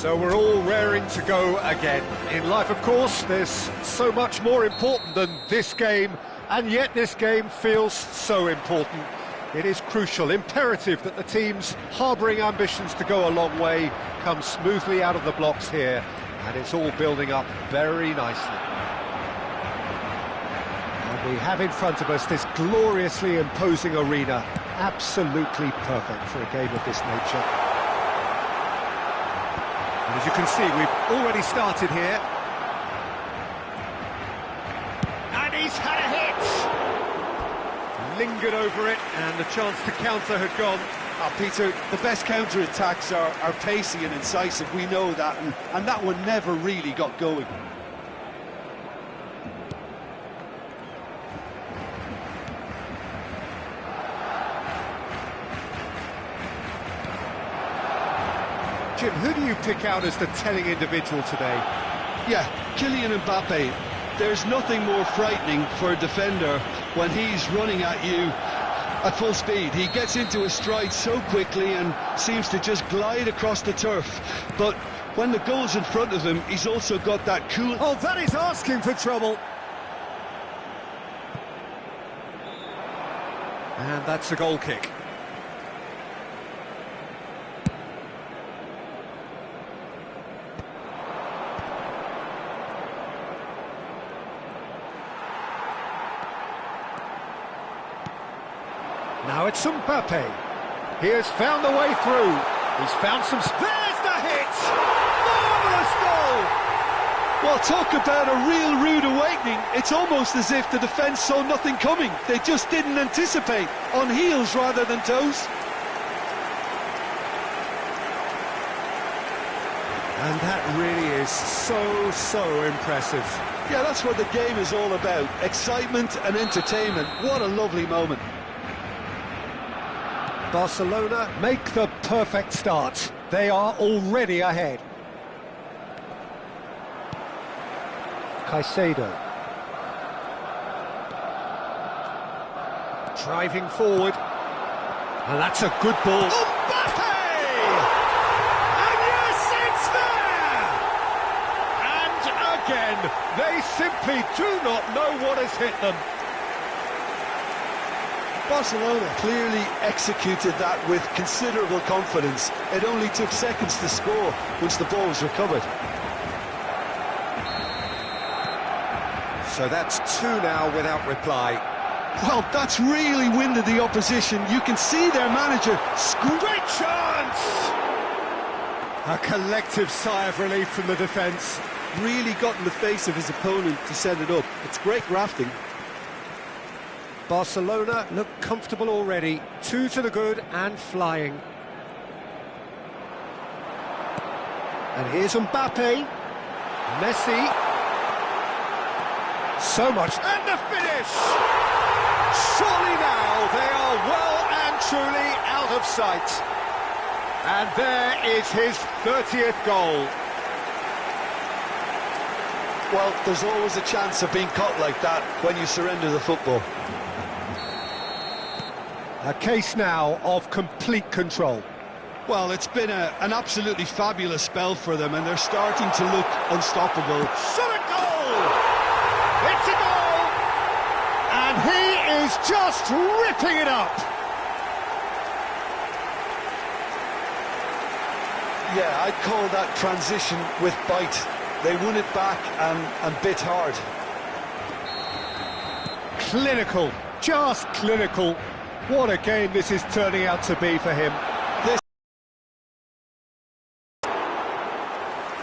So we're all raring to go again. In life, of course, there's so much more important than this game, and yet this game feels so important. It is crucial, imperative that the teams harbouring ambitions to go a long way come smoothly out of the blocks here, and it's all building up very nicely. And we have in front of us this gloriously imposing arena, absolutely perfect for a game of this nature. And as you can see, we've already started here. And he's had a hit! Lingered over it, and the chance to counter had gone. Peter, the best counter-attacks are pacey and incisive, we know that, and that one never really got going. Jim, who do you pick out as the telling individual today? Yeah, Kylian Mbappe. There's nothing more frightening for a defender when he's running at you at full speed. He gets into a stride so quickly and seems to just glide across the turf. But when the goal's in front of him, he's also got that cool... Oh, that is asking for trouble. And that's a goal kick. Now it's Mbappe. He has found the way through. He's found some... There's the hit! Marvellous goal! Well, talk about a real rude awakening. It's almost as if the defence saw nothing coming. They just didn't anticipate. On heels rather than toes. And that really is so impressive. Yeah, that's what the game is all about. Excitement and entertainment. What a lovely moment. Barcelona make the perfect start. They are already ahead. Caicedo. Driving forward. And that's a good ball. Mbappe! And yes, it's there! And again, they simply do not know what has hit them. Barcelona clearly executed that with considerable confidence. It only took seconds to score once the ball was recovered. So that's two now without reply. Well, that's really winded the opposition. You can see their manager... Great chance! A collective sigh of relief from the defence. Really got in the face of his opponent to set it up. It's great grafting. Barcelona look comfortable already. 2 to the good and flying. And here's Mbappe. Messi. So much. And the finish! Surely now they are well and truly out of sight. And there is his 30th goal. Well, there's always a chance of being caught like that when you surrender the football. A case now of complete control. Well, it's been an absolutely fabulous spell for them, and they're starting to look unstoppable. Shot a goal! It's a goal! And he is just ripping it up! Yeah, I'd call that transition with bite. They won it back and bit hard. Clinical, just clinical. What a game this is turning out to be for him.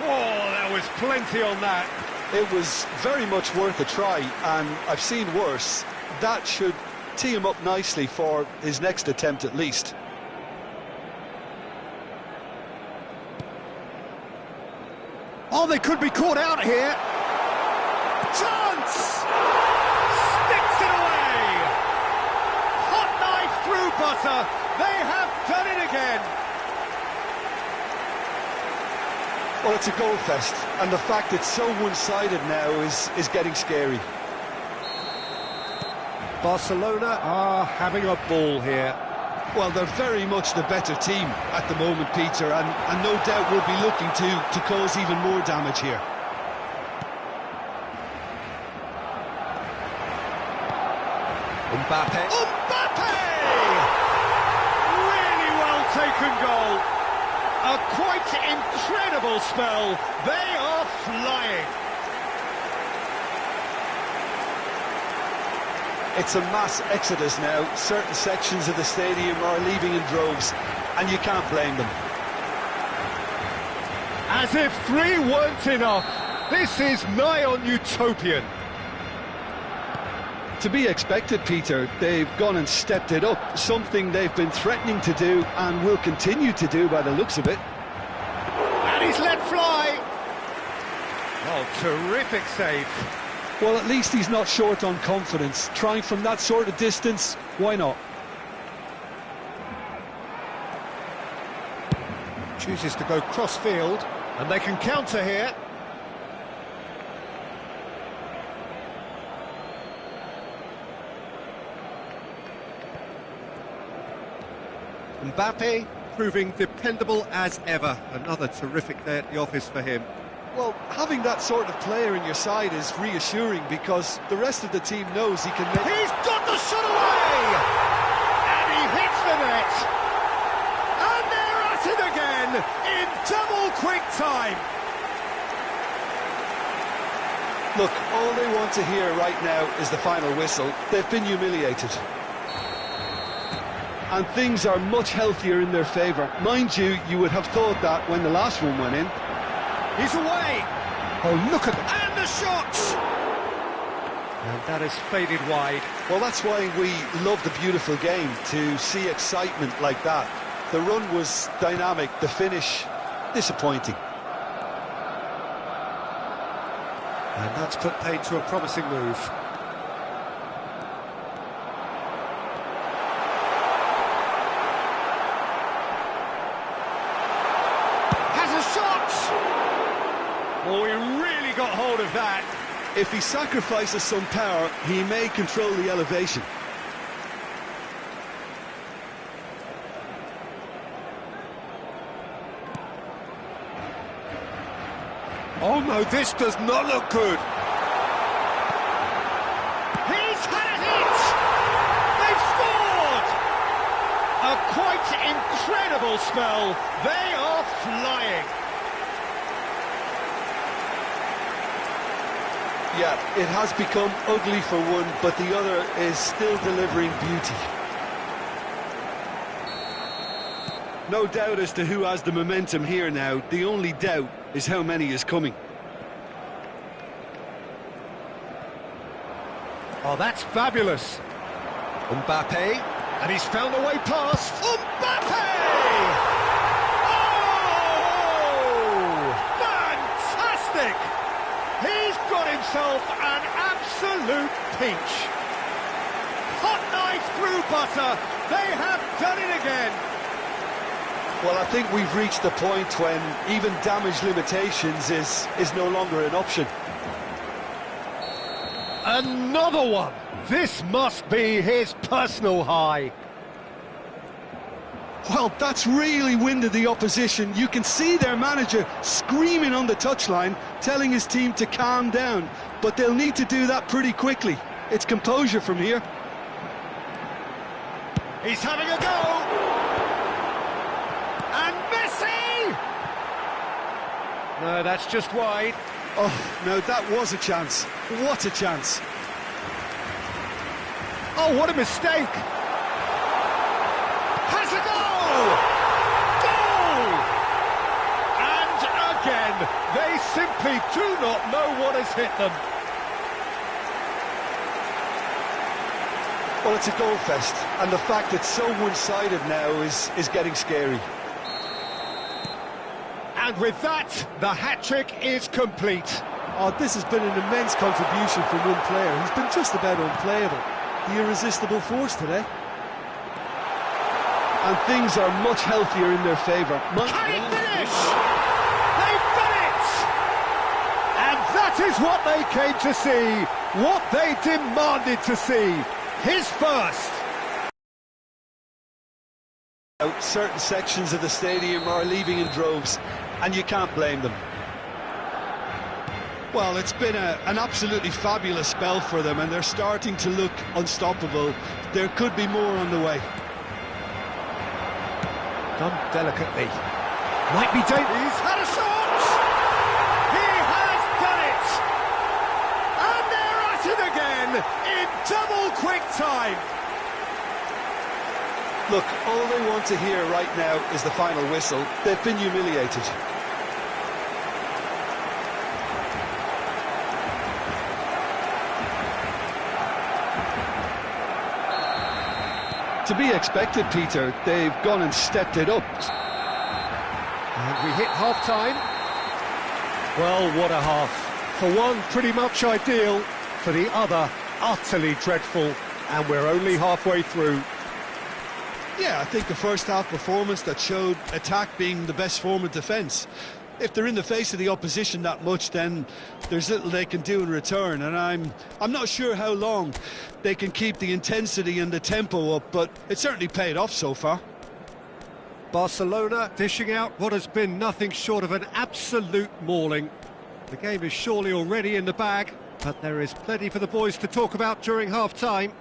Oh, there was plenty on that. It was very much worth a try, and I've seen worse. That should tee him up nicely for his next attempt at least. Oh, they could be caught out here. Chance! Sticks it away! Hot knife through butter. They have done it again. Well, it's a goal fest, and the fact it's so one-sided now is getting scary. Barcelona are having a ball here. Well, they're very much the better team at the moment, Peter, and no doubt will be looking to cause even more damage here. Mbappe! Really well taken goal. A quite incredible spell. They are flying. It's a mass exodus now. Certain sections of the stadium are leaving in droves, and you can't blame them. As if 3 weren't enough. This is nigh on utopian. To be expected, Peter. They've gone and stepped it up, something they've been threatening to do and will continue to do by the looks of it. And he's let fly. Oh, terrific save. Well, at least he's not short on confidence. Trying from that sort of distance, why not? Chooses to go cross-field, and they can counter here. Mbappe proving dependable as ever. Another terrific day at the office for him. Well, having that sort of player in your side is reassuring because the rest of the team knows he can make... He's got the shot away! And he hits the net! And they're at it again in double quick time! Look, all they want to hear right now is the final whistle. They've been humiliated. And things are much healthier in their favour. Mind you, you would have thought that when the last one went in. He's away! Oh, look at that! And the shot! And that has faded wide. Well, that's why we love the beautiful game, to see excitement like that. The run was dynamic, the finish disappointing. And that's put paid to a promising move. Oh, he really got hold of that. If he sacrifices some power, he may control the elevation. Oh no, this does not look good. He's had it! They've scored! A quite incredible spell. They are flying. Yeah, it has become ugly for one, but the other is still delivering beauty. No doubt as to who has the momentum here now. The only doubt is how many is coming. Oh, that's fabulous. Mbappe, and he's found a way past. Mbappe! Oh! Fantastic! He's got himself an absolute pinch. Hot knife through butter. They have done it again. Well, I think we've reached the point when even damage limitations is no longer an option. Another one. This must be his personal high. Well, that's really winded the opposition. You can see their manager screaming on the touchline, telling his team to calm down. But they'll need to do that pretty quickly. It's composure from here. He's having a go. And Messi! No, that's just wide. Oh, no, that was a chance. What a chance. Oh, what a mistake. Has a goal! Goal! And again, they simply do not know what has hit them. Well, it's a goal fest, and the fact it's so one-sided now is getting scary. And with that, the hat-trick is complete. Oh, this has been an immense contribution from one player. He's been just about unplayable. The irresistible force today. And things are much healthier in their favour. Can he finish? They've done it! And that is what they came to see, what they demanded to see. His first. Certain sections of the stadium are leaving in droves, and you can't blame them. Well, it's been an absolutely fabulous spell for them, and they're starting to look unstoppable. There could be more on the way. Done delicately. Might be dangerous. He's had a shot! He has done it! And they're at it again in double quick time. Look, all they want to hear right now is the final whistle. They've been humiliated. To be expected, Peter. They've gone and stepped it up. And we hit half-time. Well, what a half. For one, pretty much ideal. For the other, utterly dreadful. And we're only halfway through. Yeah, I think the first half performance that showed attack being the best form of defence. If they're in the face of the opposition that much, then there's little they can do in return, and I'm not sure how long they can keep the intensity and the tempo up, but it certainly paid off so far. Barcelona dishing out what has been nothing short of an absolute mauling. The game is surely already in the bag, but there is plenty for the boys to talk about during half-time.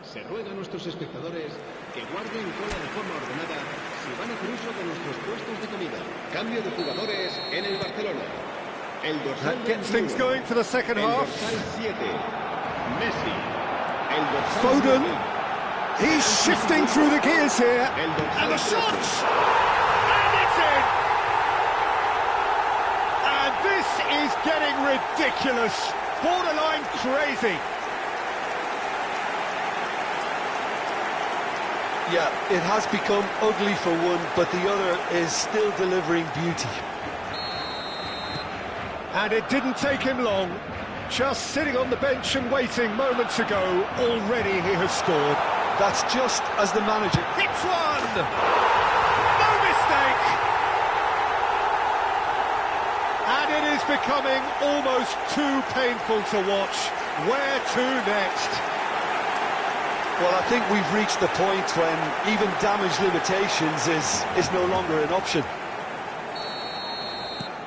Se ruega a nuestros espectadores que guarden cola de forma ordenada si van a hacer uso de nuestros puestos de comida. Cambio de jugadores en el Barcelona. El dorsal That gets things going for the second el half. dorsal 7, Messi. El dorsal Foden. 9, He's shifting through the gears here. el dorsal And the 13, shot! And it's in! And this is getting ridiculous. Borderline crazy. Yeah, it has become ugly for one, but the other is still delivering beauty. And it didn't take him long. Just sitting on the bench and waiting moments ago, already he has scored. That's just as the manager Hits one! No mistake! And it is becoming almost too painful to watch. Where to next? Well, I think we've reached the point when even damage limitations is no longer an option.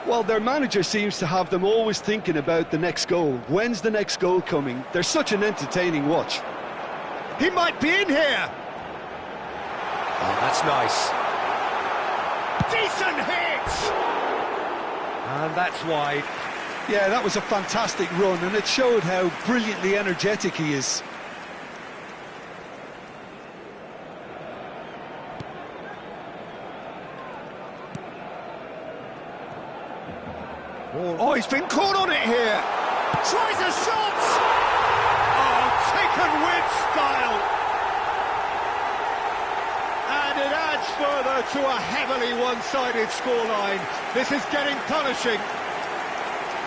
Well, their manager seems to have them always thinking about the next goal. When's the next goal coming? They're such an entertaining watch. He might be in here! Oh, that's nice. Decent hit! And that's wide. Yeah, that was a fantastic run, and it showed how brilliantly energetic he is. Oh, he's been caught on it here. Tries a shot. Oh, taken with style. And it adds further to a heavily one-sided scoreline. This is getting punishing.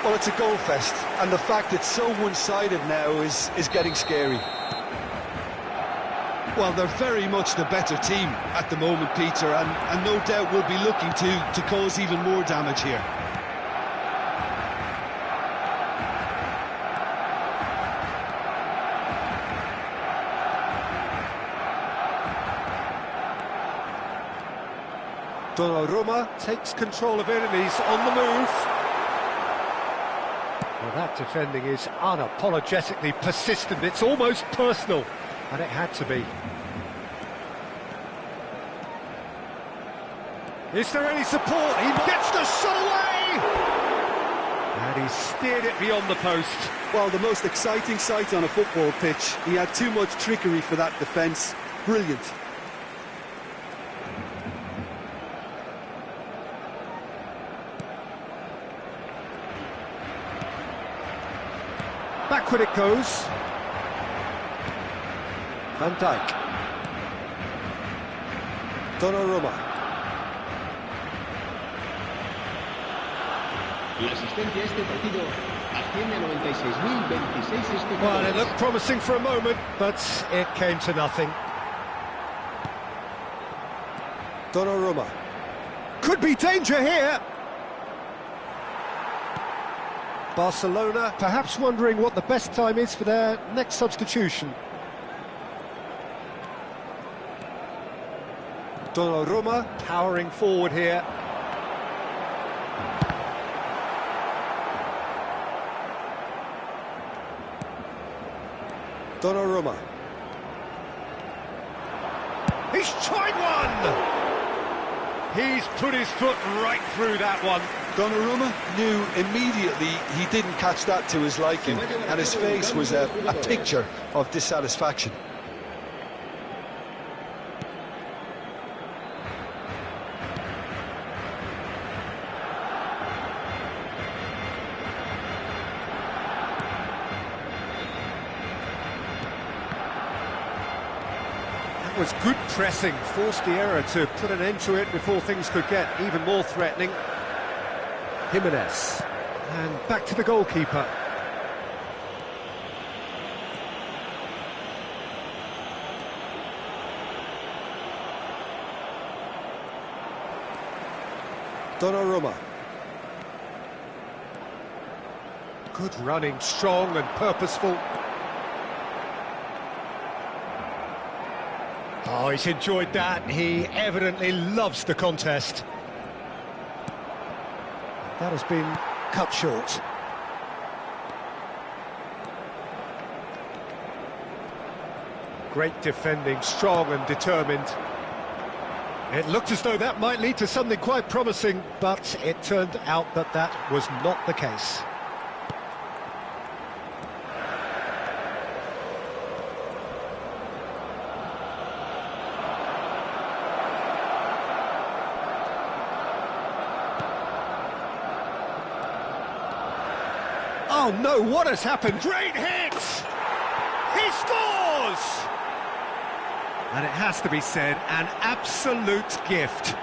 Well, it's a goal fest, and the fact it's so one-sided now is getting scary. Well, they're very much the better team at the moment, Peter, and no doubt will be looking to cause even more damage here. Donnarumma takes control of it and he's on the move. Well, that defending is unapologetically persistent. It's almost personal, and it had to be. Is there any support? He gets the shot away! And he steered it beyond the post. Well, the most exciting sight on a football pitch. He had too much trickery for that defence. Brilliant. Backward it goes. Van Dijk. Donnarumma. La asistencia a este partido asciende a 96.026 espectadores. Well, it looked promising for a moment, but it came to nothing. Donnarumma. Could be danger here. Barcelona perhaps wondering what the best time is for their next substitution. Donnarumma powering forward here. Donnarumma. He's tried one! He's put his foot right through that one. Donnarumma knew immediately he didn't catch that to his liking, and his face was a picture of dissatisfaction. Was good pressing, forced the error to put an end to it before things could get even more threatening. Jimenez, and back to the goalkeeper. Donnarumma. Good running, strong and purposeful. Oh, he's enjoyed that. He evidently loves the contest. That has been cut short. Great defending, strong and determined. It looked as though that might lead to something quite promising, but it turned out that that was not the case. Oh no, what has happened? Great hit! He scores! And it has to be said, an absolute gift.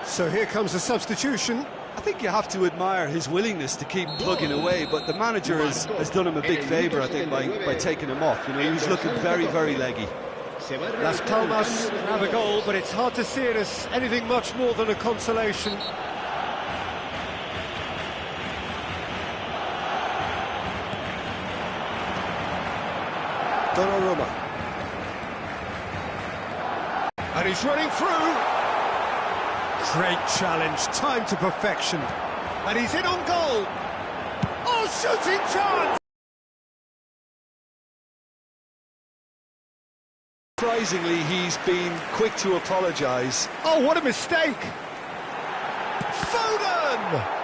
So here comes a substitution. I think you have to admire his willingness to keep plugging away, but the manager has done him a big favour, I think, by taking him off. You know, he was looking very, very leggy. Las Palmas have a goal, but it's hard to see it as anything much more than a consolation. Donnarumma. And he's running through. Great challenge, time to perfection. And he's in on goal. Oh, shooting chance! Surprisingly, he's been quick to apologise. Oh, what a mistake! Foden!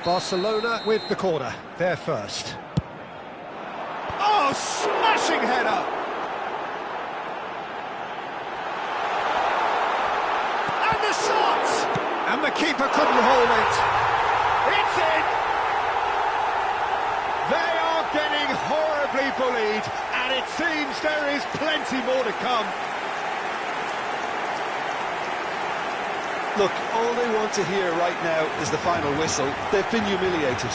Barcelona with the corner, they're first. Oh, smashing header! And the shot! And the keeper couldn't hold it. It's in! They are getting horribly bullied, and it seems there is plenty more to come. Look, all they want to hear right now is the final whistle. They've been humiliated.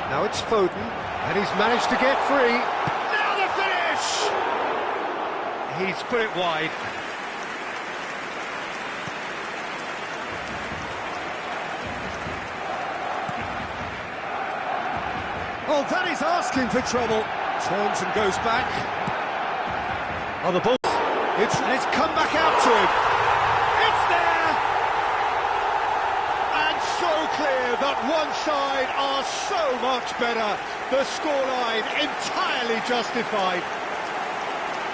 Now it's Foden, and he's managed to get free. Now the finish! He's put it wide. Oh, that is asking for trouble. Turns and goes back. On the ball. It's come back out to him. It's there! And so clear that one side are so much better. The scoreline entirely justified.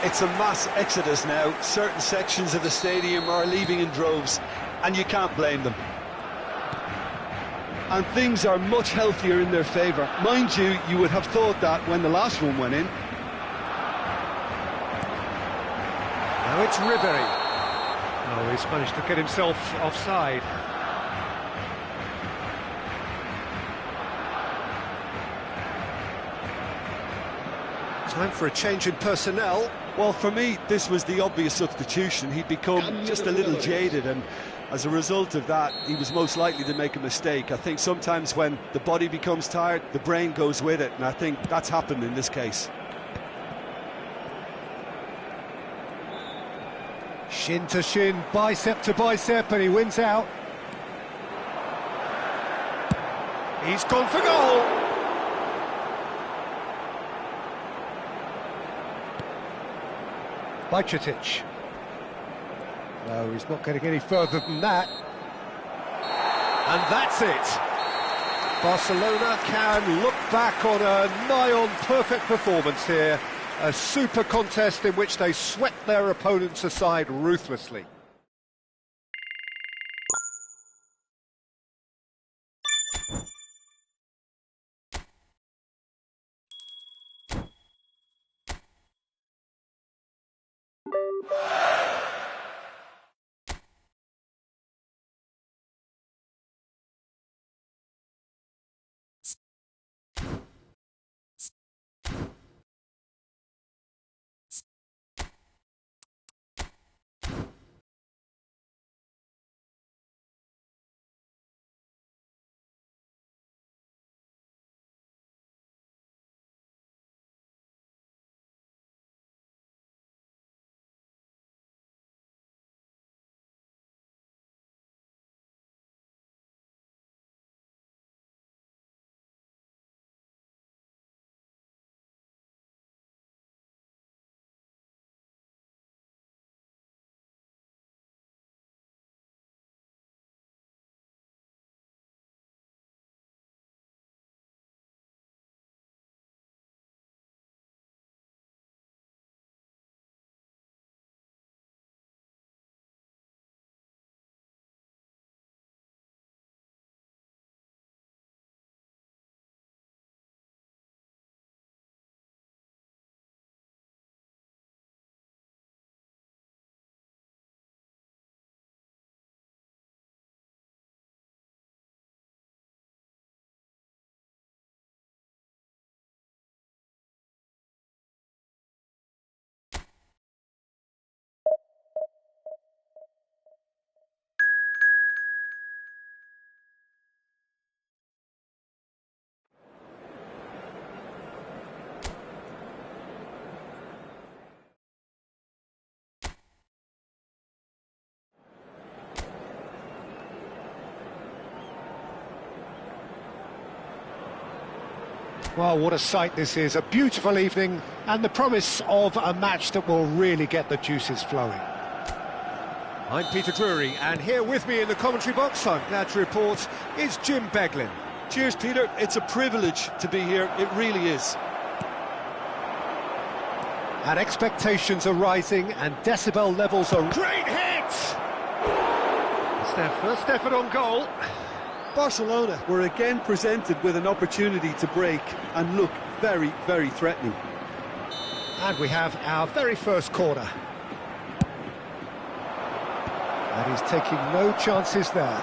It's a mass exodus now. Certain sections of the stadium are leaving in droves, and you can't blame them. And things are much healthier in their favour. Mind you, you would have thought that when the last one went in. Now it's Ribery. Oh, he's managed to get himself offside. Time for a change in personnel. Well, for me, this was the obvious substitution. He'd become just a little jaded, and as a result of that, he was most likely to make a mistake. I think sometimes when the body becomes tired, the brain goes with it, and I think that's happened in this case. Shin to shin, bicep to bicep, and he wins out. He's gone for goal. Bajcetic. No, he's not getting any further than that. And that's it. Barcelona can look back on a nigh-on perfect performance here. A super contest in which they swept their opponents aside ruthlessly. Well, what a sight this is. A beautiful evening and the promise of a match that will really get the juices flowing. I'm Peter Drury, and here with me in the commentary box, I'm glad to report, is Jim Beglin. Cheers, Peter. It's a privilege to be here. It really is. And expectations are rising and decibel levels are... Great hit! It's their first effort on goal. Barcelona were again presented with an opportunity to break and look very, very threatening. And we have our very first corner. And he's taking no chances there.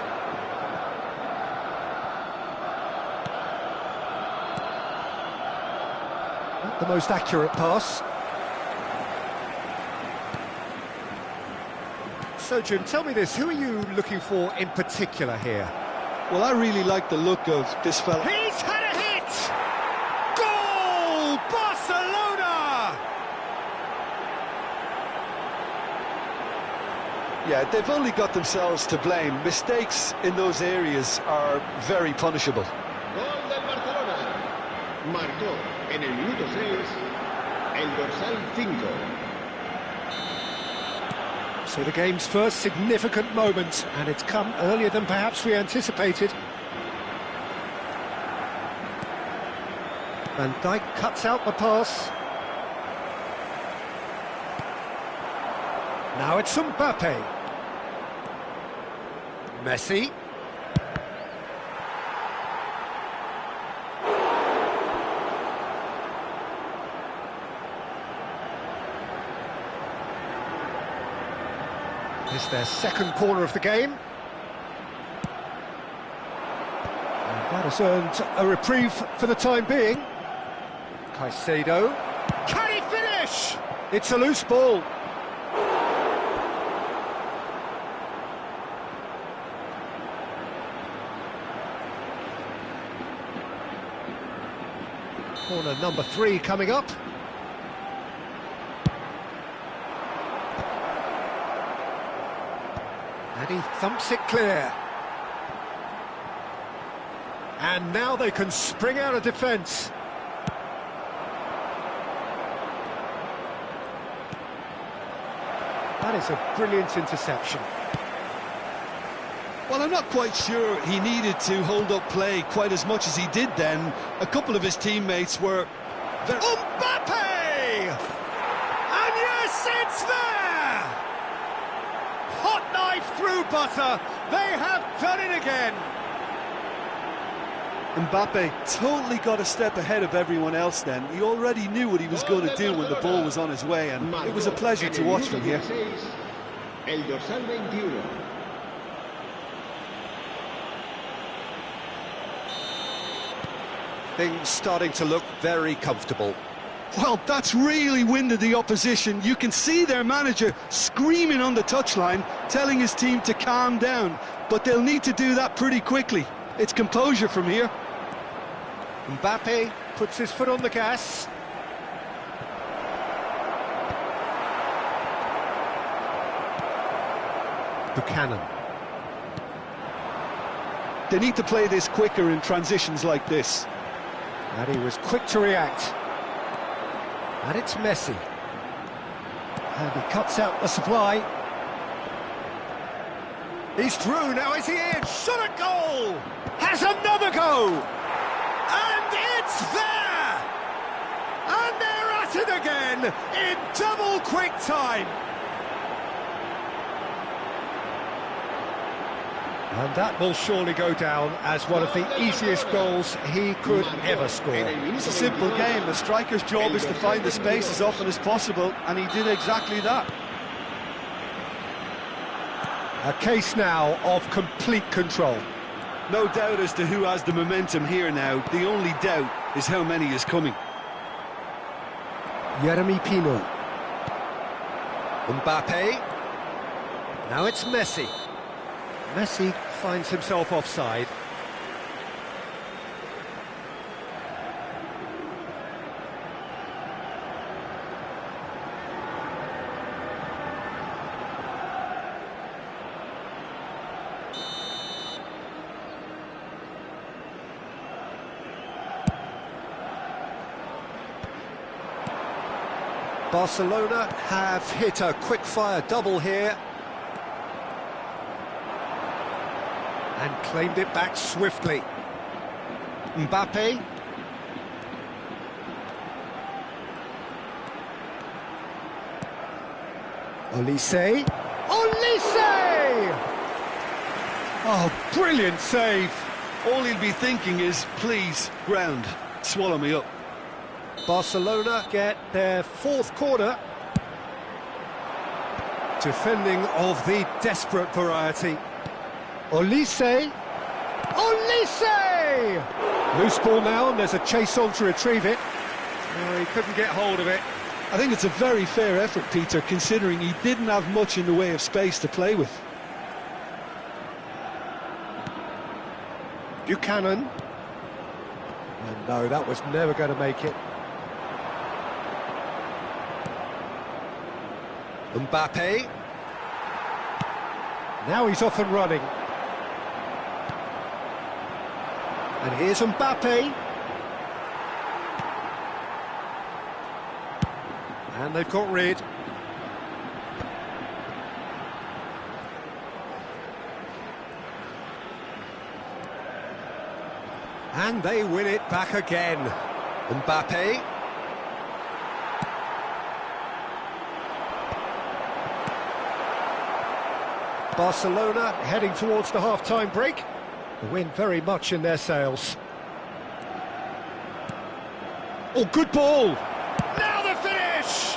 Not the most accurate pass. So, Jim, tell me this, who are you looking for in particular here? Well, I really like the look of this fella. He's had a hit! Goal! Barcelona! Yeah, they've only got themselves to blame. Mistakes in those areas are very punishable. Gol del Barcelona. Marcó en el minuto 6 el dorsal 5. So the game's first significant moment, and it's come earlier than perhaps we anticipated. Van Dijk cuts out the pass. Now it's Mbappe. Messi. It's their second corner of the game. And that has earned a reprieve for the time being. Caicedo. Can he finish? It's a loose ball. Corner number 3 coming up. And he thumps it clear. And now they can spring out of defence. That is a brilliant interception. Well, I'm not quite sure he needed to hold up play quite as much as he did then. A couple of his teammates were very... Mbappe! And yes, it's there! Hot knife through butter. They have done it again. Mbappe totally got a step ahead of everyone else then. He already knew what he was going to do when the ball was on his way, and it was a pleasure to watch from here. El dorsal 21. Things starting to look very comfortable. Well, that's really winded the opposition. You can see their manager screaming on the touchline, telling his team to calm down. But they'll need to do that pretty quickly. It's composure from here. Mbappe puts his foot on the gas. Buchanan. They need to play this quicker in transitions like this. And he was quick to react. And it's Messi. And he cuts out the supply. He's through, now is he in? Shot at goal! Has another go! And it's there! And they're at it again in double quick time. And that will surely go down as one of the easiest goals he could ever score. It's a simple game. The striker's job is to find the space as often as possible, and he did exactly that. A case now of complete control. No doubt as to who has the momentum here now. The only doubt is how many is coming. Jeremy Pino. Mbappe. Now it's Messi. Messi finds himself offside. Barcelona have hit a quick-fire double here. And claimed it back swiftly. Mbappe. Olise. Olise! Oh, brilliant save. All he'll be thinking is, please, ground, swallow me up. Barcelona get their fourth corner. Defending of the desperate variety. Olise! Olise! Loose ball now, and there's a chase on to retrieve it. Oh, he couldn't get hold of it. I think it's a very fair effort, Peter, considering he didn't have much in the way of space to play with. Buchanan. And no, that was never going to make it. Mbappe. Now he's off and running. And here's Mbappe. And they've got rid. And they win it back again. Mbappe. Barcelona heading towards the half-time break. The wind very much in their sails. Oh, good ball! Now the finish!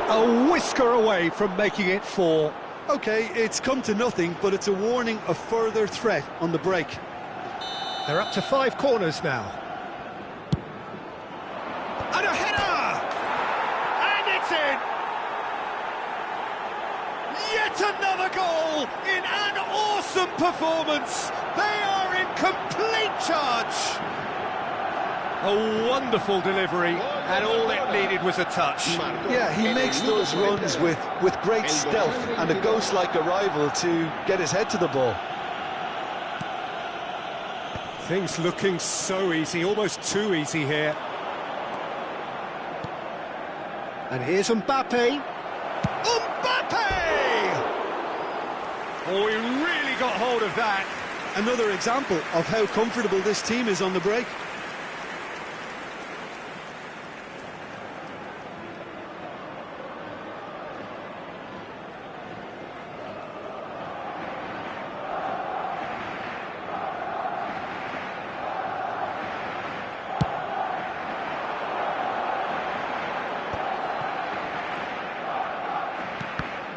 A whisker away from making it 4. OK, it's come to nothing, but it's a warning of further threat on the break. They're up to 5 corners now. And a header! And it's in! Yet another goal in an awesome performance! They are in complete charge! A wonderful delivery, and all it needed was a touch. Yeah, he makes those runs with great stealth and a ghost-like arrival to get his head to the ball. Things looking so easy, almost too easy here. And here's Mbappe. Mbappe! Oh, he really got hold of that. Another example of how comfortable this team is on the break.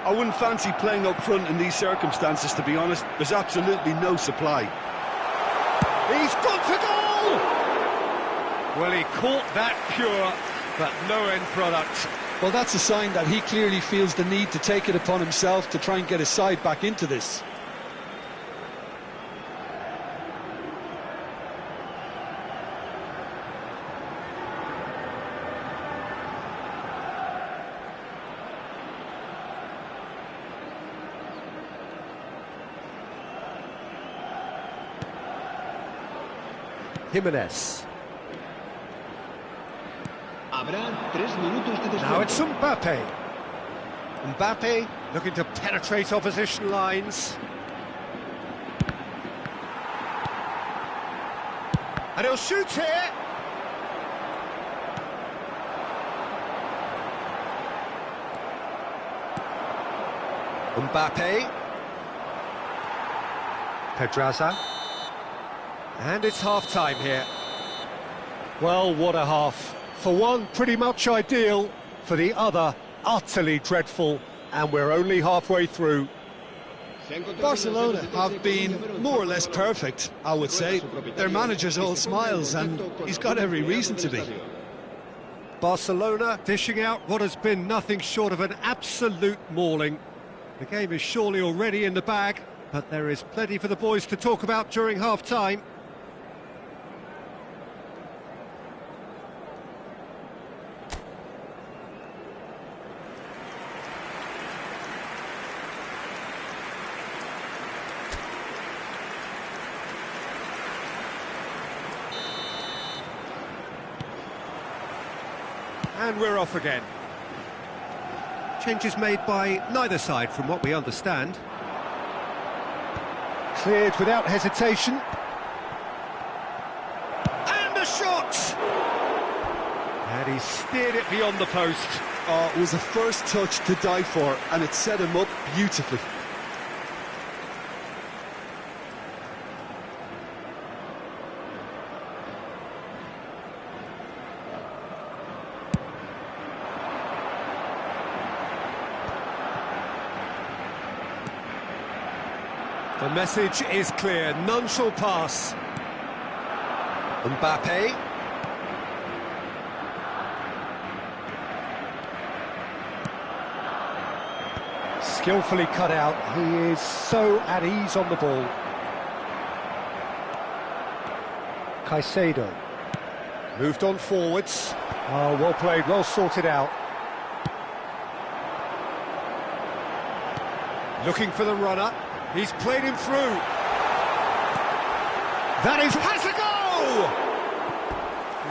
I wouldn't fancy playing up front in these circumstances, to be honest. There's absolutely no supply. He's gone for goal! Well, he caught that pure, but no end product. Well, that's a sign that he clearly feels the need to take it upon himself to try and get his side back into this. Jimenez. Habrá 3 minutos de descuento. Now it's Mbappe. Mbappe looking to penetrate opposition lines. And he'll shoot here. Mbappe. Pedraza. And it's half-time here. Well, what a half. For one, pretty much ideal. For the other, utterly dreadful. And we're only halfway through. Barcelona have been more or less perfect, I would say. Their manager's all smiles, and he's got every reason to be. Barcelona dishing out what has been nothing short of an absolute mauling. The game is surely already in the bag, but there is plenty for the boys to talk about during half-time. And we're off again. Changes made by neither side from what we understand. Cleared without hesitation. And a shot! And he steered it beyond the post. Oh, it was a first touch to die for, and it set him up beautifully. The message is clear, none shall pass. Mbappe. Skillfully cut out, he is so at ease on the ball. Caicedo. Moved on forwards. Oh, well played, well sorted out. Looking for the runner. He's played him through. That is, has a goal!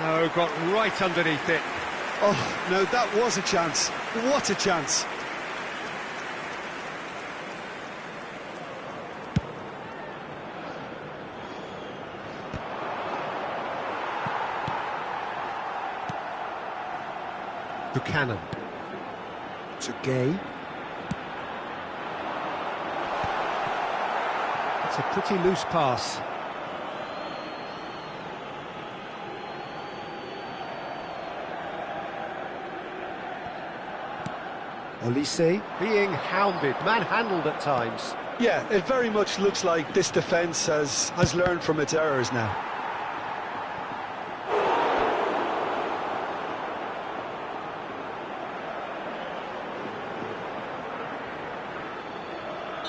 No, got right underneath it. Oh, no, that was a chance. What a chance. Buchanan. To Gay. It's a pretty loose pass. Olise being hounded, manhandled at times. Yeah, it very much looks like this defence has learned from its errors now.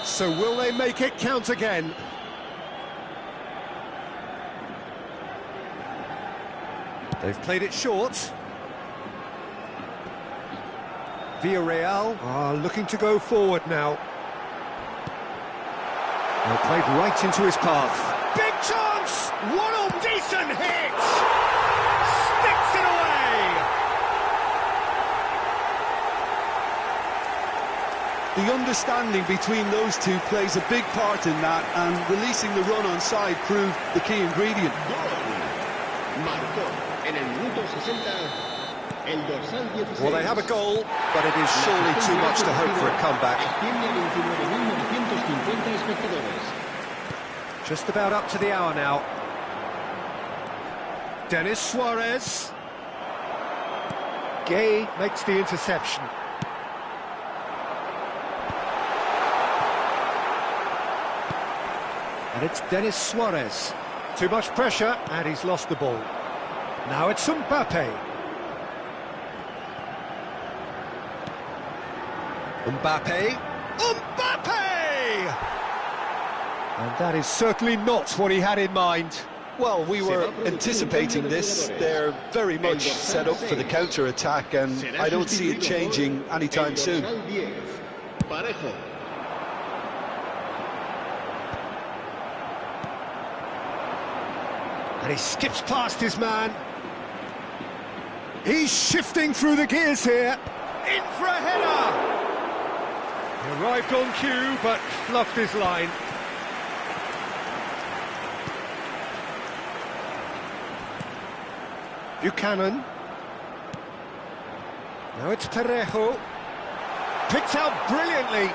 So will they make it count again? They've played it short. Villarreal are looking to go forward now. They played right into his path. Big chance! What a decent hit! Sticks it away! The understanding between those two plays a big part in that, and releasing the run on side proved the key ingredient. Marcó en el minuto 60 el dorsal 16. Well, they have a goal, but it is surely too much to hope for a comeback. Just about up to the hour now. Denis Suarez. Gay makes the interception. And it's Denis Suarez. Too much pressure, and he's lost the ball. Now it's Mbappe. Mbappe! And that is certainly not what he had in mind. Well, we were anticipating this. They're very much set up for the counter-attack, and I don't see it changing anytime soon. And he skips past his man. He's shifting through the gears here. In for a header! He arrived on cue, but fluffed his line. Buchanan. Now it's Parejo. Picked out brilliantly.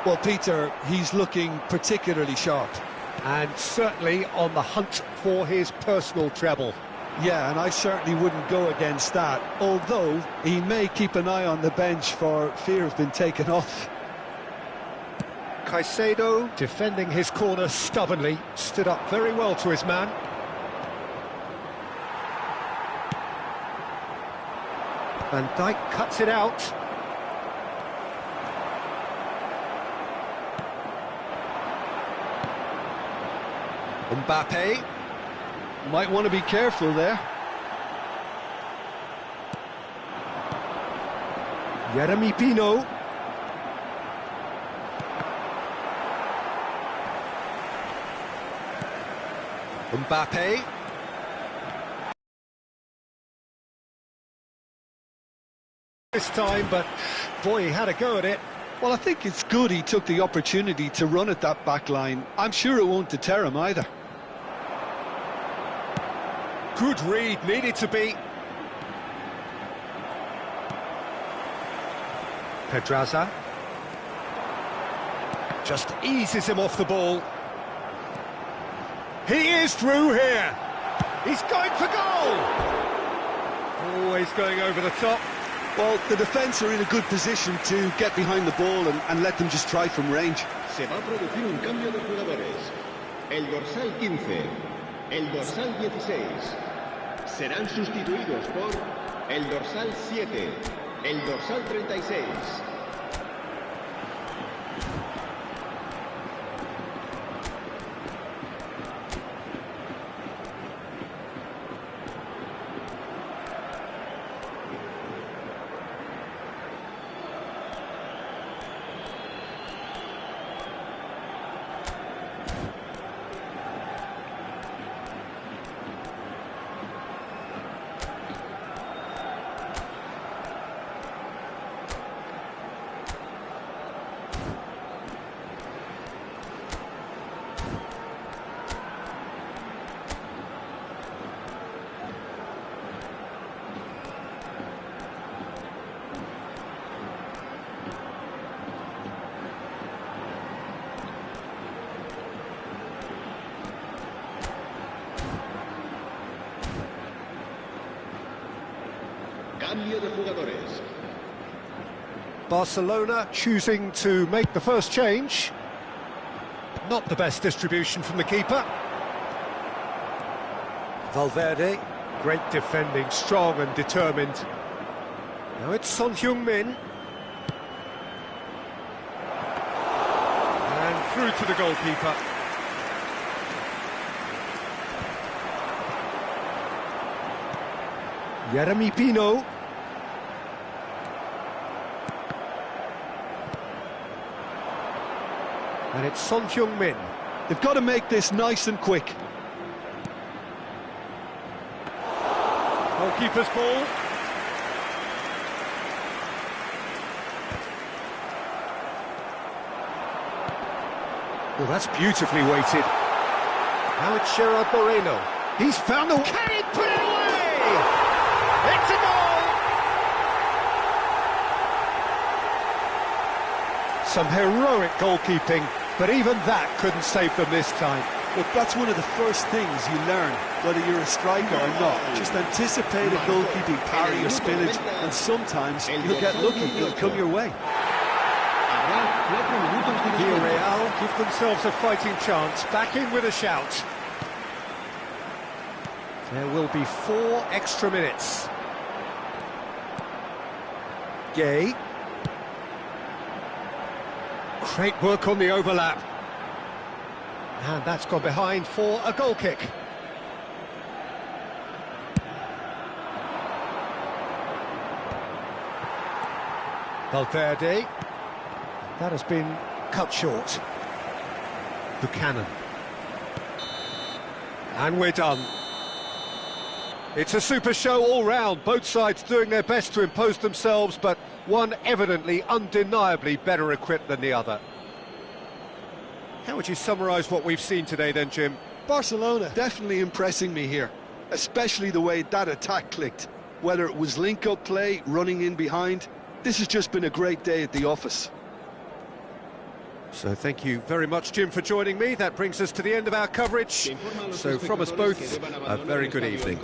Well, Peter, he's looking particularly sharp. And certainly on the hunt for his personal treble. Yeah, and I certainly wouldn't go against that, although he may keep an eye on the bench for fear of being taken off. Caicedo, defending his corner stubbornly, stood up very well to his man. Van Dijk cuts it out. Mbappe. Might want to be careful there. Jeremy Pino. Mbappe. This time, but boy, he had a go at it. Well, I think it's good he took the opportunity to run at that back line. I'm sure it won't deter him either. Good read, needed to be. Pedraza. Just eases him off the ball. He is through here. He's going for goal. Always going over the top. Well, the defence are in a good position to get behind the ball and let them just try from range. Se va a producir un cambio de jugadores. El dorsal 15, el dorsal 16. Serán sustituidos por el dorsal 7, el dorsal 36. Cambio de jugadores. Barcelona choosing to make the first change. Not the best distribution from the keeper. Valverde, great defending, strong and determined. Now it's Son Heung-min. And through to the goalkeeper. Jeremy Pino. And it's Son Heung-min. They've got to make this nice and quick. Goalkeeper's ball. Well, that's beautifully weighted. Now it's Gerard Moreno. He's found the... Can he put it away? It's a goal! Some heroic goalkeeping, but even that couldn't save them this time. Look, that's one of the first things you learn, whether you're a striker or not. Just anticipate a goalkeeping parry or spillage, and sometimes you'll get lucky, it'll come your way. Villarreal give themselves a fighting chance, back in with a shout. There will be 4 extra minutes. Gay. Great work on the overlap. And that's gone behind for a goal kick. Valverde. That has been cut short. Buchanan. And we're done. It's a super show all round, both sides doing their best to impose themselves, but one evidently, undeniably better equipped than the other. How would you summarise what we've seen today then, Jim? Barcelona definitely impressing me here, especially the way that attack clicked. Whether it was link-up play, running in behind, this has just been a great day at the office. So thank you very much, Jim, for joining me. That brings us to the end of our coverage. So from us both, a very good evening.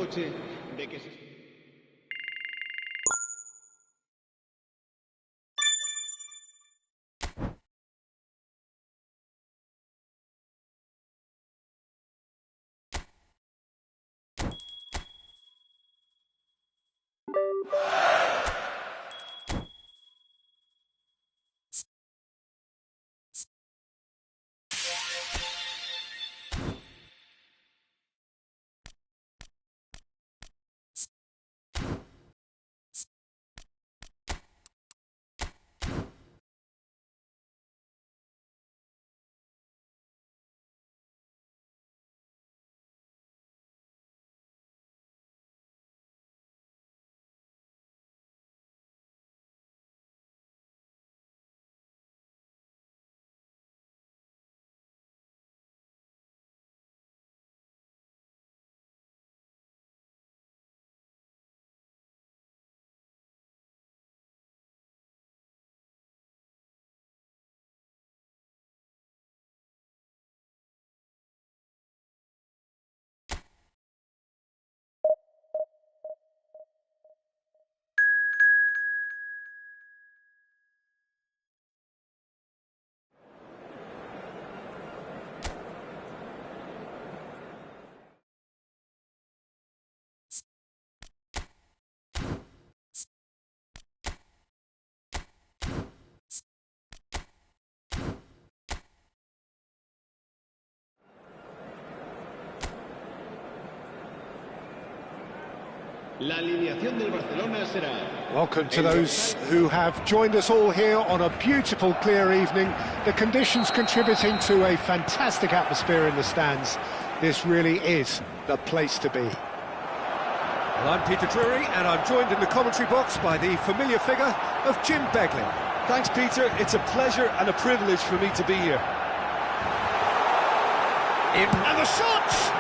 La alineación del Barcelona será... Welcome to those who have joined us all here on a beautiful, clear evening. The conditions contributing to a fantastic atmosphere in the stands. This really is the place to be. Well, I'm Peter Drury, and I'm joined in the commentary box by the familiar figure of Jim Beglin. Thanks, Peter. It's a pleasure and a privilege for me to be here. And the shot!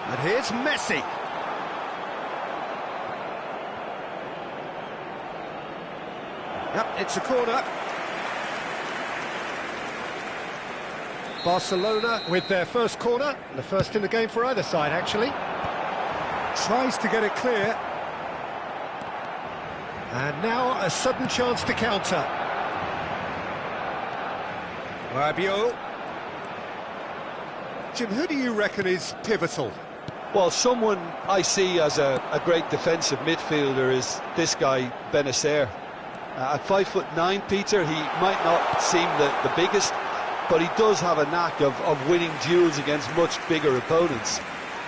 And here's Messi. Yep, it's a corner. Barcelona with their first corner, the first in the game for either side, actually. Tries to get it clear. And now a sudden chance to counter. Rabiot. Jim, who do you reckon is pivotal? Well, someone I see as a great defensive midfielder is this guy, Benacer. At 5'9", Peter, he might not seem the biggest, but he does have a knack of winning duels against much bigger opponents.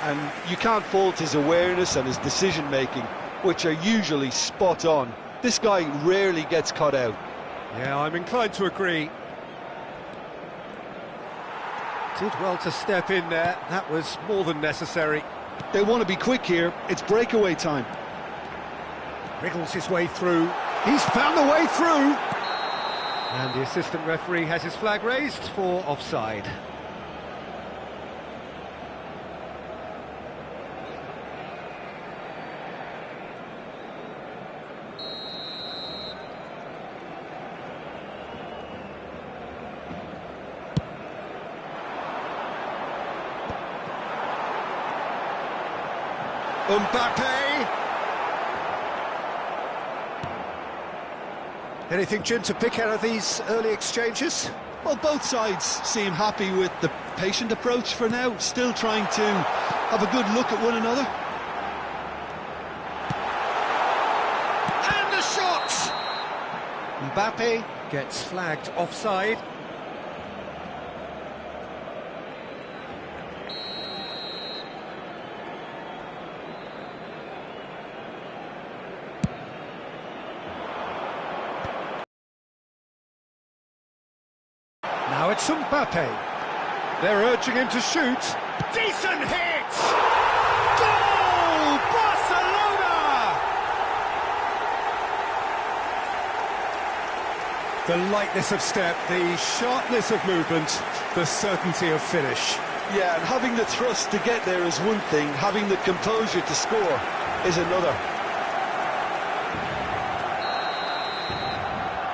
And you can't fault his awareness and his decision-making, which are usually spot on. This guy rarely gets caught out. Yeah, I'm inclined to agree. Did well to step in there. That was more than necessary. They want to be quick here. It's breakaway time. Wriggles his way through. He's found the way through! And the assistant referee has his flag raised for offside. Mbappe! Anything, Jim, to pick out of these early exchanges? Well, both sides seem happy with the patient approach for now, still trying to have a good look at one another. And the shot! Mbappe gets flagged offside. Now it's Mbappe. They're urging him to shoot. Decent hit! Goal! Barcelona! The lightness of step, the sharpness of movement, the certainty of finish. Yeah, and having the thrust to get there is one thing, having the composure to score is another.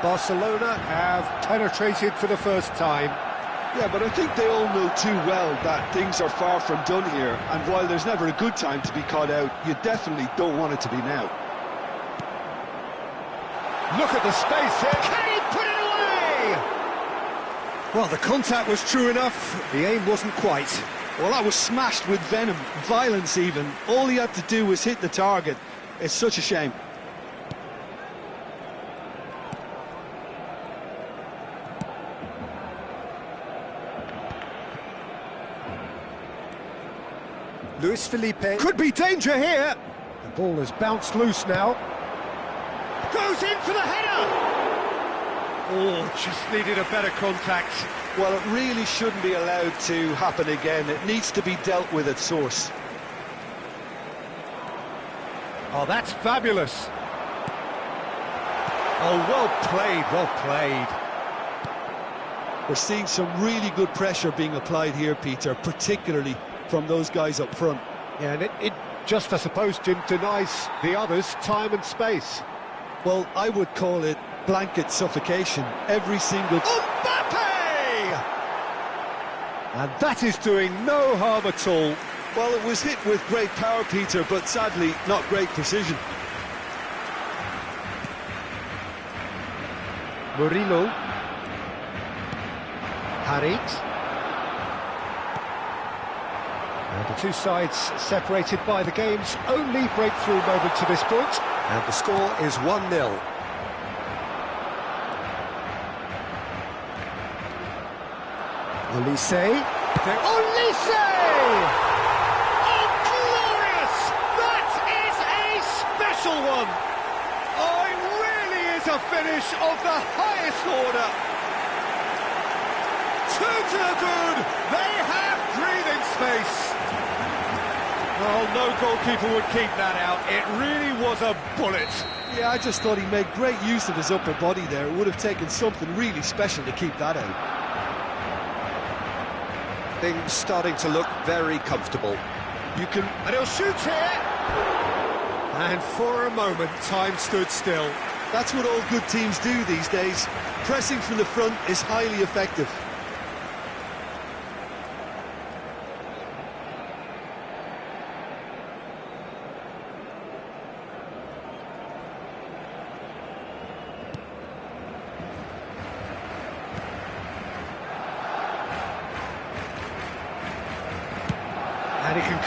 Barcelona have penetrated for the first time. Yeah, but I think they all know too well that things are far from done here, and while there's never a good time to be caught out, you definitely don't want it to be now. Look at the space here. Can he put it away? Well, the contact was true enough. The aim wasn't quite. Well, that was smashed with venom, violence even. All he had to do was hit the target. It's such a shame. Luis Felipe. Could be danger here. The ball has bounced loose now. Goes in for the header. Oh, just needed a better contact. Well, it really shouldn't be allowed to happen again. It needs to be dealt with at source. Oh, that's fabulous. Oh, well played, well played. We're seeing some really good pressure being applied here, Peter, particularly from those guys up front. Yeah, and it just, I suppose, Jim, denies the others time and space. Well, I would call it blanket suffocation. Every single... Mbappe! And that is doing no harm at all. Well, it was hit with great power, Peter, but sadly, not great precision. Murillo. Harit. And the two sides separated by the game's only breakthrough moment to this point. And the score is 1-0. Olise. Olise! Oh, glorious! That is a special one! Oh, it really is a finish of the highest order. Two to the good. They have breathing space. Oh, no goalkeeper would keep that out. It really was a bullet. Yeah, I just thought he made great use of his upper body there. It would have taken something really special to keep that out. Things starting to look very comfortable. And he'll shoot here. And for a moment, time stood still. That's what all good teams do these days. Pressing from the front is highly effective.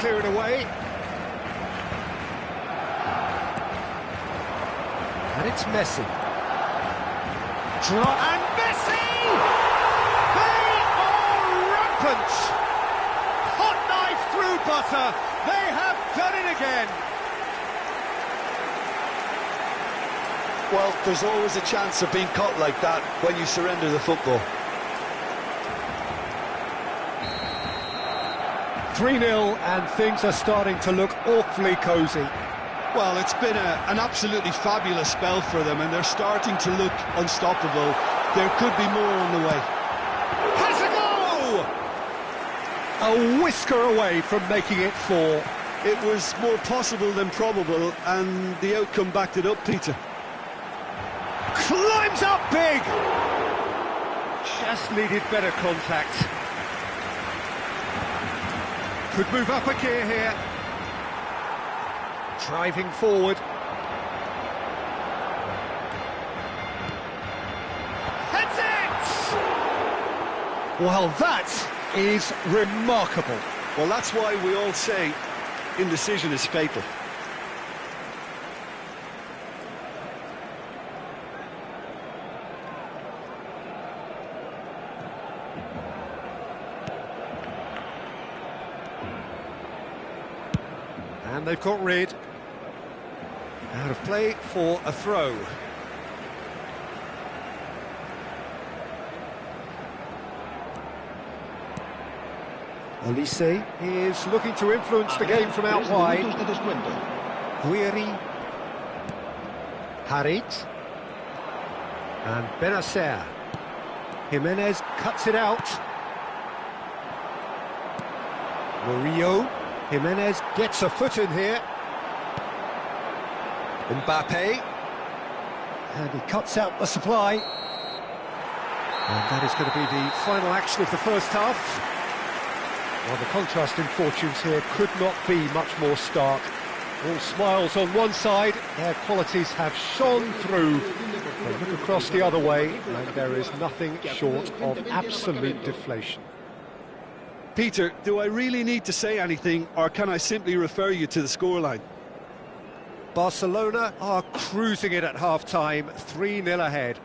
clear it away. And it's Messi. And Messi! They are rampant! Hot knife through butter. They have done it again. Well, there's always a chance of being caught like that when you surrender the football. 3-0 and things are starting to look awfully cosy. Well, it's been an absolutely fabulous spell for them, and they're starting to look unstoppable. There could be more on the way. Has a goal! A whisker away from making it 4. It was more possible than probable, and the outcome backed it up, Peter. Climbs up big! Just needed better contact. Could move up a gear here. Driving forward. Heads it! Well, that is remarkable. Well, that's why we all say indecision is fatal. And they've got rid. Out of play for a throw. Olise is looking to influence the game from out wide. Guiri. Harit. And Benacer. Jimenez cuts it out. Murillo. Jimenez gets a foot in here. Mbappe. And he cuts out the supply. And that is going to be the final action of the first half. Well, the contrast in fortunes here could not be much more stark. All smiles on one side, their qualities have shone through. They look across the other way, and there is nothing short of absolute deflation. Peter, do I really need to say anything, or can I simply refer you to the scoreline? Barcelona are cruising it at half-time, 3-0 ahead.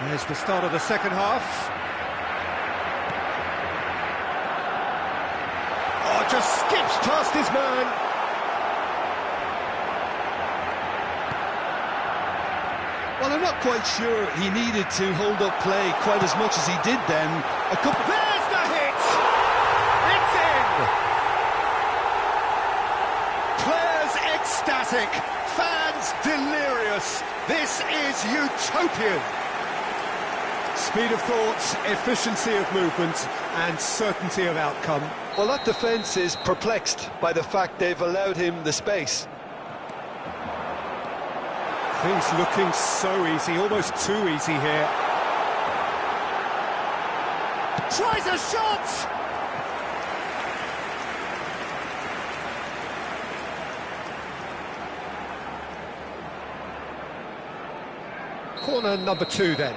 There's the start of the second half. Oh, just skips past his man. Well, I'm not quite sure he needed to hold up play quite as much as he did then. There's the hit! It's in! Players ecstatic, fans delirious. This is utopian. Speed of thought, efficiency of movement, and certainty of outcome. Well, that defence is perplexed by the fact they've allowed him the space. Things looking so easy, almost too easy here. Tries a shot! Corner number 2 then.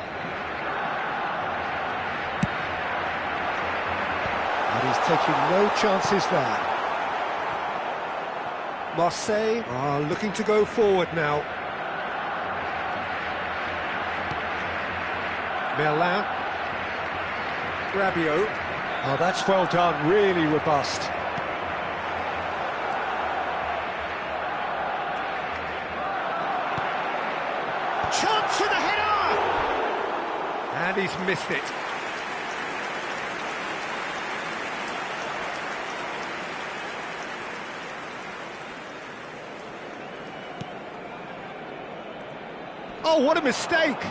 And he's taking no chances there. Marseille are looking to go forward now. Merlin. Rabiot. Oh, that's well done, really robust. Chance for the header! And he's missed it. Oh, what a mistake!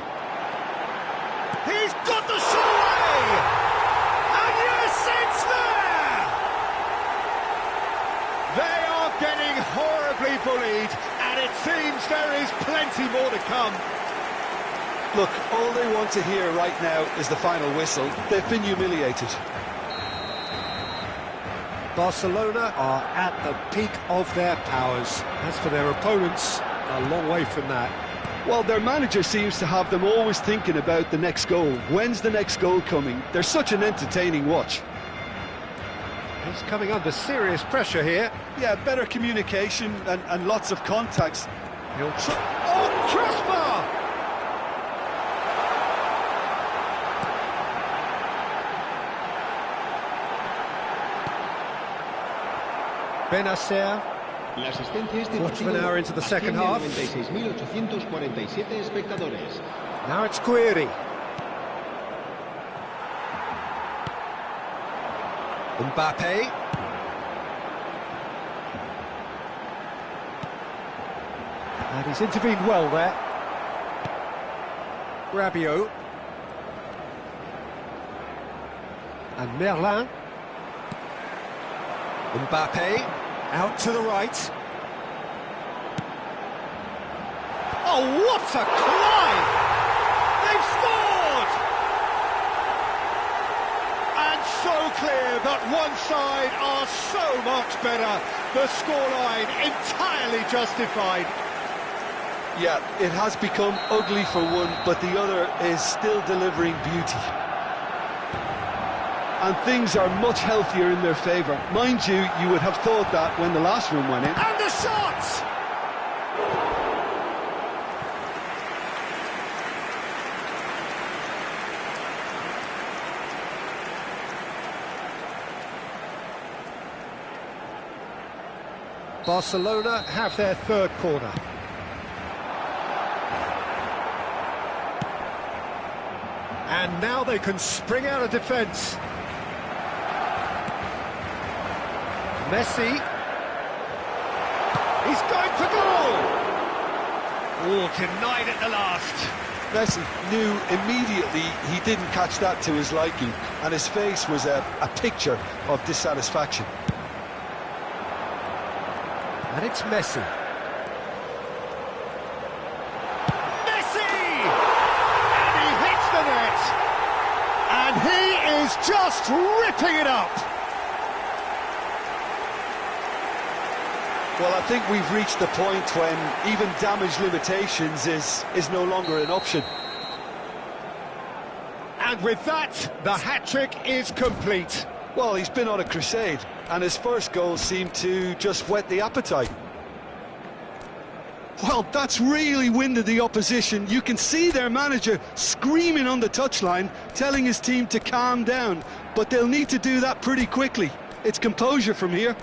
He's got the shot away! And yes, it's there! They are getting horribly bullied, and it seems there is plenty more to come. Look, all they want to hear right now is the final whistle. They've been humiliated. Barcelona are at the peak of their powers. As for their opponents, a long way from that. Well, their manager seems to have them always thinking about the next goal. When's the next goal coming? They're such an entertaining watch. He's coming under serious pressure here. Yeah, better communication and lots of contacts. He'll try... Oh, crossbar! Benacer. La asistencia a este Quarter of an hour into the second half. 96.847 espectadores. Now it's Guiri. Mbappe. And he's intervened well there. Rabiot. And Merlin. Mbappe. Out to the right. Oh, what a climb! They've scored! And so clear that one side are so much better. The scoreline entirely justified. Yeah, it has become ugly for one, but the other is still delivering beauty. And things are much healthier in their favour. Mind you, you would have thought that when the last one went in. And the shot! Barcelona have their third corner. And now they can spring out of defence. Messi. He's going for goal! Oh, denied at the last. Messi knew immediately he didn't catch that to his liking, and his face was a picture of dissatisfaction. And it's Messi. Messi! And he hits the net! And he is just ripping it up! Well, I think we've reached the point when even damage limitations is no longer an option. And with that, the hat-trick is complete. Well, he's been on a crusade, and his first goal seemed to just whet the appetite. Well, that's really winded the opposition. You can see their manager screaming on the touchline, telling his team to calm down, but they'll need to do that pretty quickly. It's composure from here.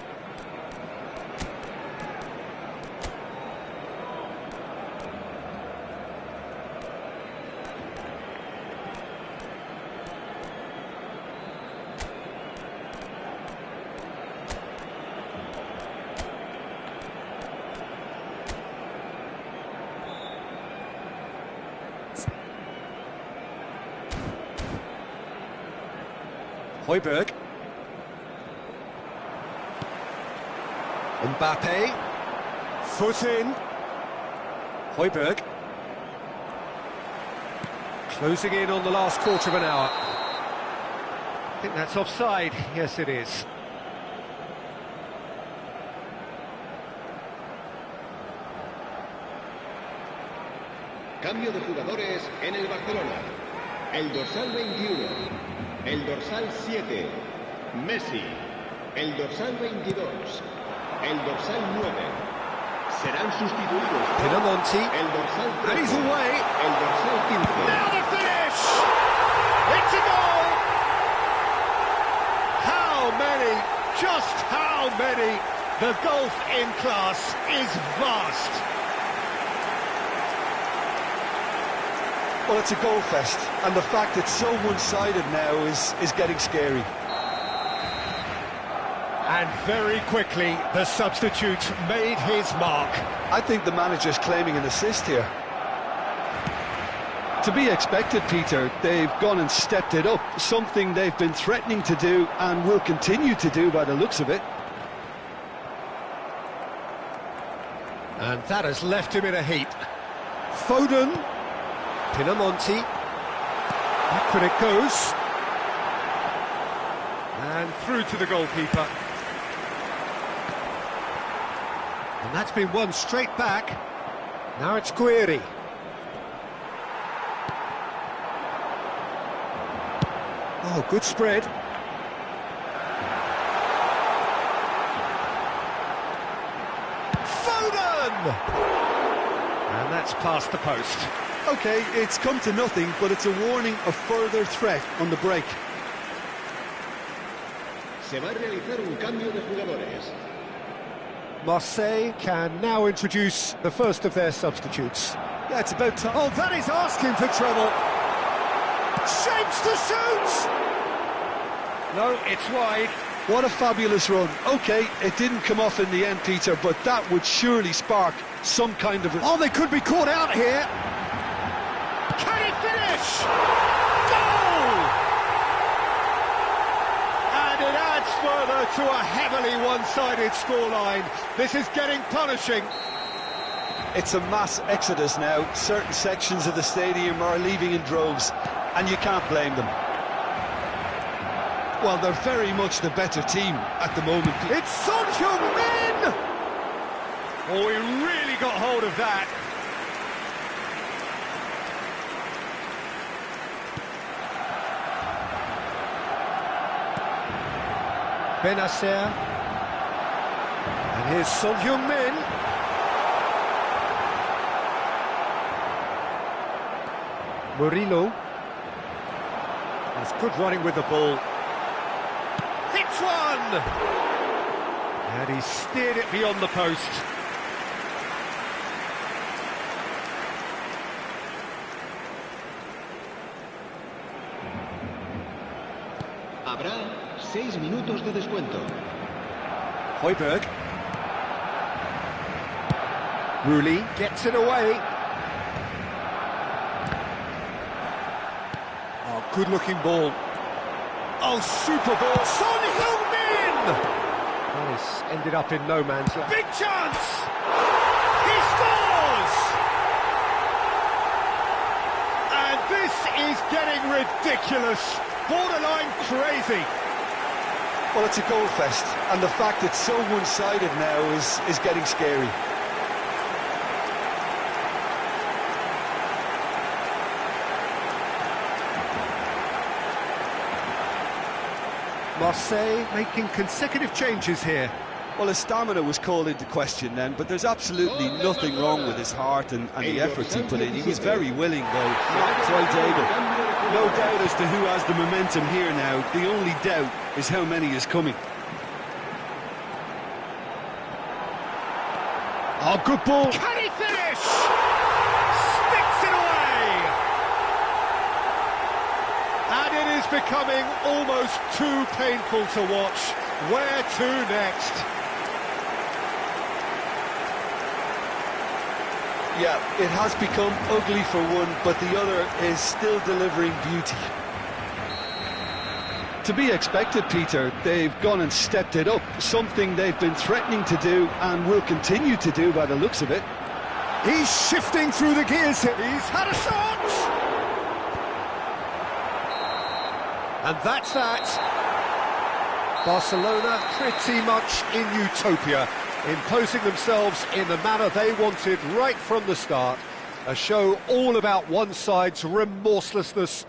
Højbjerg. Mbappe. Foot in. Højbjerg. Closing in on the last quarter of an hour. I think that's offside. Yes, it is. Cambio de jugadores en el Barcelona. El dorsal 21. El dorsal 7, Messi. El dorsal 22, el dorsal 9. Serán sustituidos por Pinamonti. el dorsal 13, And he's away. el dorsal 15. Now the finish! It's a goal! How many? Just how many? The gulf in class is vast. Well, it's a goal fest, and the fact it's so one-sided now is getting scary. And very quickly, the substitute made his mark. I think the manager's claiming an assist here. To be expected, Peter. They've gone and stepped it up, something they've been threatening to do and will continue to do by the looks of it. And that has left him in a heap. Foden. Pinamonti. Back when it goes. And through to the goalkeeper. And that's been won straight back. Now it's Guiri. Oh, good spread. Foden! And that's past the post. Okay, it's come to nothing, but it's a warning of further threat on the break. Se va a realizar un cambio de jugadores. Marseille can now introduce the first of their substitutes. Yeah, it's about time. Oh, that is asking for trouble. Shapes to shoot! No, it's wide. What a fabulous run. Okay, it didn't come off in the end, Peter, but that would surely spark some kind of... Oh, they could be caught out here. Can he finish? Goal! And it adds further to a heavily one-sided scoreline. This is getting punishing. It's a mass exodus now. Certain sections of the stadium are leaving in droves, and you can't blame them. Well, they're very much the better team at the moment. It's Son Heung-min! Oh, he really got hold of that. Benacer. And here's Son Heung-min. Murillo. That's good running with the ball. Hits one! And he steered it beyond the post. Habrá 6 minutos de descuento. Højbjerg. Rooney gets it away. Oh, good-looking ball. Oh, super ball. Son Heung-min! Well, it's ended up in no man's land. Big chance! He scores! And this is getting ridiculous. Borderline crazy. Well, it's a goal fest, and the fact it's so one-sided now is getting scary. Marseille making consecutive changes here. Well, his stamina was called into question then, but there's absolutely nothing wrong with his heart and the efforts he put in. He was very willing, though, not quite able. No doubt as to who has the momentum here now. The only doubt is how many is coming. Oh, good ball. Can he finish? Sticks it away! And it is becoming almost too painful to watch. Where to next? Yeah, it has become ugly for one, but the other is still delivering beauty. To be expected, Peter. They've gone and stepped it up, something they've been threatening to do and will continue to do by the looks of it. He's shifting through the gears. He's had a shot! And that's that. Barcelona pretty much in utopia, imposing themselves in the manner they wanted right from the start. A show all about one side's remorselessness,